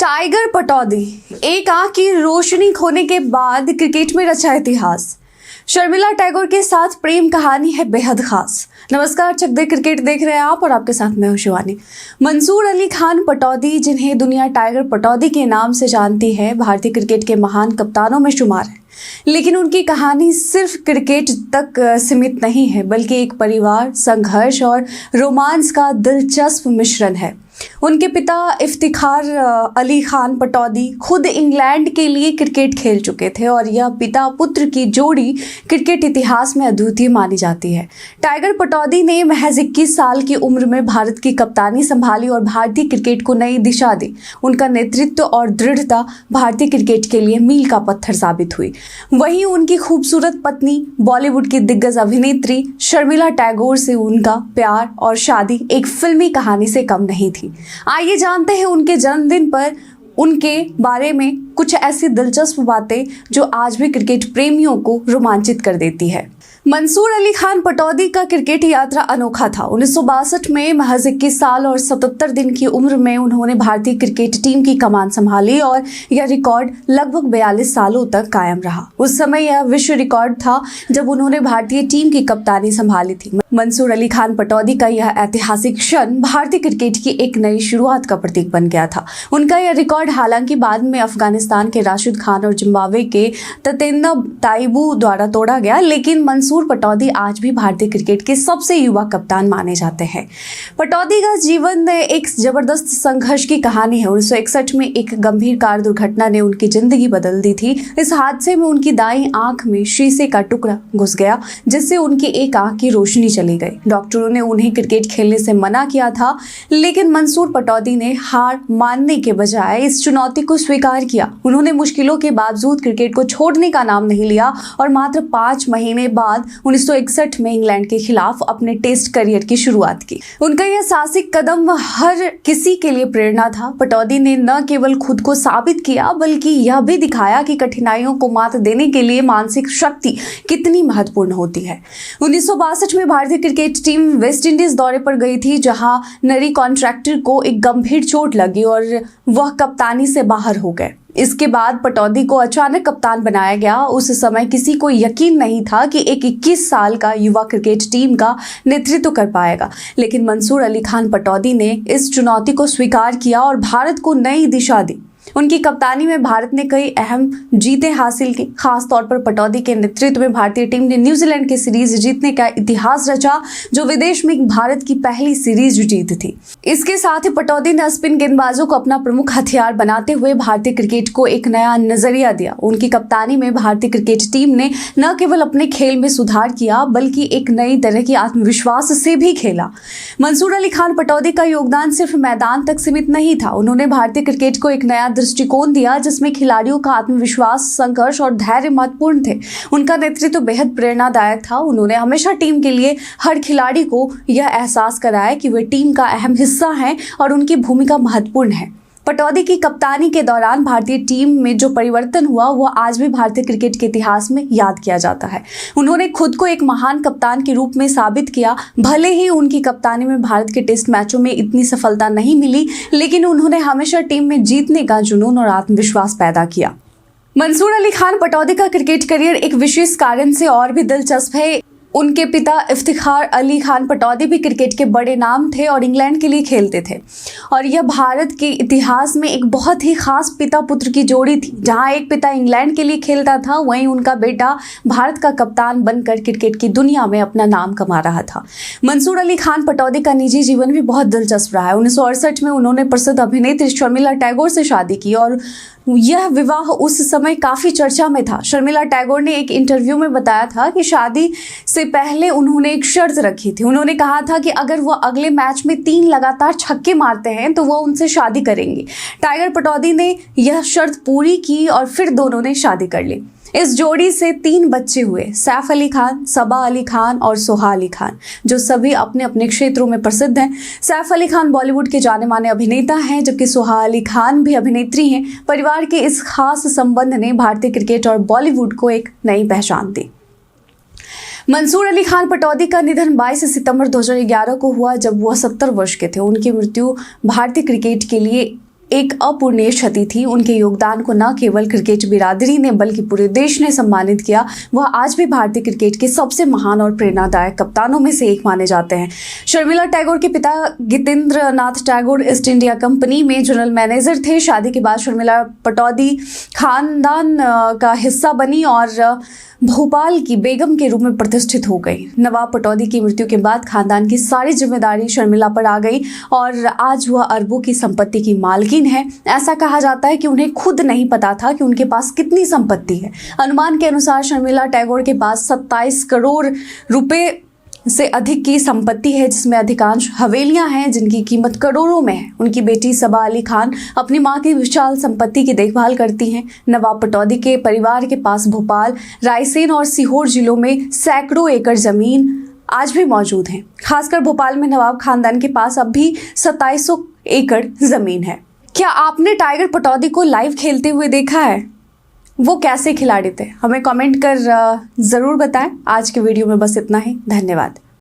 Tiger Pataudi एक आंख की रोशनी खोने के बाद क्रिकेट में रचा इतिहास। शर्मिला टैगोर के साथ प्रेम कहानी है बेहद खास। नमस्कार, चक दे क्रिकेट देख रहे हैं आप और आपके साथ मैं हूं शिवानी। मंसूर अली खान पटौदी, जिन्हें दुनिया टाइगर पटौदी के नाम से जानती है, भारतीय क्रिकेट के महान कप्तानों में शुमार है। लेकिन उनकी कहानी सिर्फ क्रिकेट तक सीमित नहीं है, बल्कि एक परिवार, संघर्ष और रोमांस का दिलचस्प मिश्रण है। उनके पिता इफ्तिखार अली खान पटौदी खुद इंग्लैंड के लिए क्रिकेट खेल चुके थे और यह पिता पुत्र की जोड़ी क्रिकेट इतिहास में अद्वितीय मानी जाती है। टाइगर पटौदी ने महज 21 साल की उम्र में भारत की कप्तानी संभाली और भारतीय क्रिकेट को नई दिशा दी। उनका नेतृत्व और दृढ़ता भारतीय क्रिकेट के लिए मील का पत्थर साबित हुई। वहीं उनकी खूबसूरत पत्नी, बॉलीवुड की दिग्गज अभिनेत्री शर्मिला टैगोर से उनका प्यार और शादी एक फिल्मी कहानी से कम नहीं थी। आइए जानते हैं उनके जन्मदिन पर उनके बारे में कुछ ऐसी दिलचस्प बातें जो आज भी क्रिकेट प्रेमियों को रोमांचित कर देती है। मंसूर अली खान पटौदी का क्रिकेट यात्रा अनोखा था। 1962 में महज 21 साल और 77 दिन की उम्र में उन्होंने भारतीय क्रिकेट टीम की कमान संभाली और यह रिकॉर्ड लगभग 42 सालों तक कायम रहा। उस समय यह विश्व रिकॉर्ड था जब उन्होंने भारतीय टीम की कप्तानी संभाली थी। मंसूर अली खान पटौदी का यह ऐतिहासिक क्षण भारतीय क्रिकेट की एक नई शुरुआत का प्रतीक बन गया था। उनका यह रिकॉर्ड हालांकि बाद में अफगानिस्तान के राशिद खान और जिम्बाब्वे के ततेंद्र ताइबू द्वारा तोड़ा गया, लेकिन मंसूर पटौदी आज भी भारतीय क्रिकेट के सबसे युवा कप्तान माने जाते हैं। पटौदी का जीवन एक जबरदस्त संघर्ष की कहानी है। 1961 में एक गंभीर कार दुर्घटना ने उनकी जिंदगी बदल दी थी। इस हादसे में उनकी दाईं आंख में शीशे का टुकड़ा घुस गया, जिससे उनकी एक आंख की रोशनी चली गई। डॉक्टरों ने उन्हें क्रिकेट खेलने से मना किया था, लेकिन मंसूर पटौदी ने हार मानने के बजाय इस चुनौती को स्वीकार किया। उन्होंने मुश्किलों के बावजूद क्रिकेट को छोड़ने का नाम नहीं लिया और मात्र 5 महीने बाद 1961 में इंग्लैंड के खिलाफ अपने टेस्ट करियर की शुरुआत की। उनका यह साहसिक कदम हर किसी के लिए प्रेरणा था। पटौदी ने न केवल खुद को साबित किया, बल्कि यह भी दिखाया कि कठिनाइयों को मात देने के लिए मानसिक शक्ति कितनी महत्वपूर्ण होती है। 1962 में भारतीय क्रिकेट टीम वेस्ट इंडीज दौरे पर गई थी, जहां नरी कॉन्ट्रैक्टर को एक गंभीर चोट लगी और वह कप्तानी से बाहर हो गए। इसके बाद पटौदी को अचानक कप्तान बनाया गया। उस समय किसी को यकीन नहीं था कि एक 21 साल का युवा क्रिकेट टीम का नेतृत्व कर पाएगा, लेकिन मंसूर अली खान पटौदी ने इस चुनौती को स्वीकार किया और भारत को नई दिशा दी। उनकी कप्तानी में भारत ने कई अहम जीतें हासिल की। खास तौर पर पटौदी के नेतृत्व में भारतीय टीम ने न्यूजीलैंड की सीरीज जीतने का इतिहास रचा, जो विदेश में भारत की पहली सीरीज जीत थी। इसके साथ ही पटौदी ने स्पिन गेंदबाजों को अपना प्रमुख हथियार बनाते हुए भारतीय क्रिकेट को एक नया नजरिया दिया। उनकी कप्तानी में भारतीय क्रिकेट टीम ने न केवल अपने खेल में सुधार किया, बल्कि एक नई तरह की आत्मविश्वास से भी खेला। मंसूर अली खान पटौदी का योगदान सिर्फ मैदान तक सीमित नहीं था। उन्होंने भारतीय क्रिकेट को एक नया दृष्टिकोण दिया, जिसमें खिलाड़ियों का आत्मविश्वास, संघर्ष और धैर्य महत्वपूर्ण थे। उनका नेतृत्व बेहद प्रेरणादायक था। उन्होंने हमेशा टीम के लिए हर खिलाड़ी को यह एहसास कराया कि वे टीम का अहम हिस्सा हैं और उनकी भूमिका महत्वपूर्ण है। पटौदी की कप्तानी के दौरान भारतीय टीम में जो परिवर्तन हुआ, वह आज भी भारतीय क्रिकेट के इतिहास में याद किया जाता है। उन्होंने खुद को एक महान कप्तान के रूप में साबित किया। भले ही उनकी कप्तानी में भारत के टेस्ट मैचों में इतनी सफलता नहीं मिली, लेकिन उन्होंने हमेशा टीम में जीतने का जुनून और आत्मविश्वास पैदा किया। मंसूर अली खान पटौदी का क्रिकेट करियर एक विशेष कारण से और भी दिलचस्प है। उनके पिता इफ्तिखार अली खान पटौदी भी क्रिकेट के बड़े नाम थे और इंग्लैंड के लिए खेलते थे, और यह भारत के इतिहास में एक बहुत ही खास पिता पुत्र की जोड़ी थी। जहां एक पिता इंग्लैंड के लिए खेलता था, वहीं उनका बेटा भारत का कप्तान बनकर क्रिकेट की दुनिया में अपना नाम कमा रहा था। मंसूर अली खान पटौदी का निजी जीवन भी बहुत दिलचस्प रहा है। 1968 में उन्होंने प्रसिद्ध अभिनेत्री शर्मिला टैगोर से शादी की और यह विवाह उस समय काफी चर्चा में था। शर्मिला टैगोर ने एक इंटरव्यू में बताया था कि शादी से पहले उन्होंने एक शर्त रखी थी। उन्होंने कहा था कि अगर वह अगले मैच में 3 लगातार छक्के मारते हैं तो वह उनसे शादी करेंगी। टाइगर पटौदी ने यह शर्त पूरी की और फिर दोनों ने शादी कर ली। इस जोड़ी से 3 बच्चे हुए, सैफ अली खान, सबा अली खान और सोहा अली खान, जो सभी अपने अपने क्षेत्रों में प्रसिद्ध हैं। सैफ अली खान बॉलीवुड के जाने माने अभिनेता हैं, जबकि सोहा अली खान भी अभिनेत्री हैं। परिवार के इस खास संबंध ने भारतीय क्रिकेट और बॉलीवुड को एक नई पहचान दी। मंसूर अली खान पटौदी का निधन 22 सितंबर 2011 को हुआ, जब वह 70 वर्ष के थे। उनकी मृत्यु भारतीय क्रिकेट के लिए एक अपूरणीय क्षति थी। उनके योगदान को न केवल क्रिकेट बिरादरी ने बल्कि पूरे देश ने सम्मानित किया। वह आज भी भारतीय क्रिकेट के सबसे महान और प्रेरणादायक कप्तानों में से एक माने जाते हैं। शर्मिला टैगोर के पिता गितेंद्र Nath Tagore east India company में जनरल मैनेजर थे। शादी के बाद शर्मिला पटौदी खानदान का हिस्सा बनी और भोपाल की बेगम के रूप में प्रतिष्ठित हो गई। नवाब पटौदी की मृत्यु के बाद खानदान की सारी जिम्मेदारी शर्मिला पर आ गई और आज वह अरबों की संपत्ति की मालकिन है। ऐसा कहा जाता है कि उन्हें खुद नहीं पता था कि उनके पास कितनी संपत्ति है। अनुमान के अनुसार शर्मिला टैगोर के पास 27 करोड़ रुपए से अधिक की संपत्ति है, जिसमें अधिकांश हवेलियां हैं जिनकी कीमत करोड़ों में है। उनकी बेटी सबा अली खान अपनी मां की विशाल संपत्ति की देखभाल करती हैं। नवाब पटौदी के परिवार के पास भोपाल, रायसेन और सीहोर जिलों में सैकड़ों एकड़ जमीन आज भी मौजूद हैं। खासकर भोपाल में नवाब खानदान के पास अब भी 2700 एकड़ जमीन है। क्या आपने टाइगर पटौदी को लाइव खेलते हुए देखा है? वो कैसे खिलाड़ी थे? हमें कमेंट कर ज़रूर बताएं। आज के वीडियो में बस इतना ही। धन्यवाद।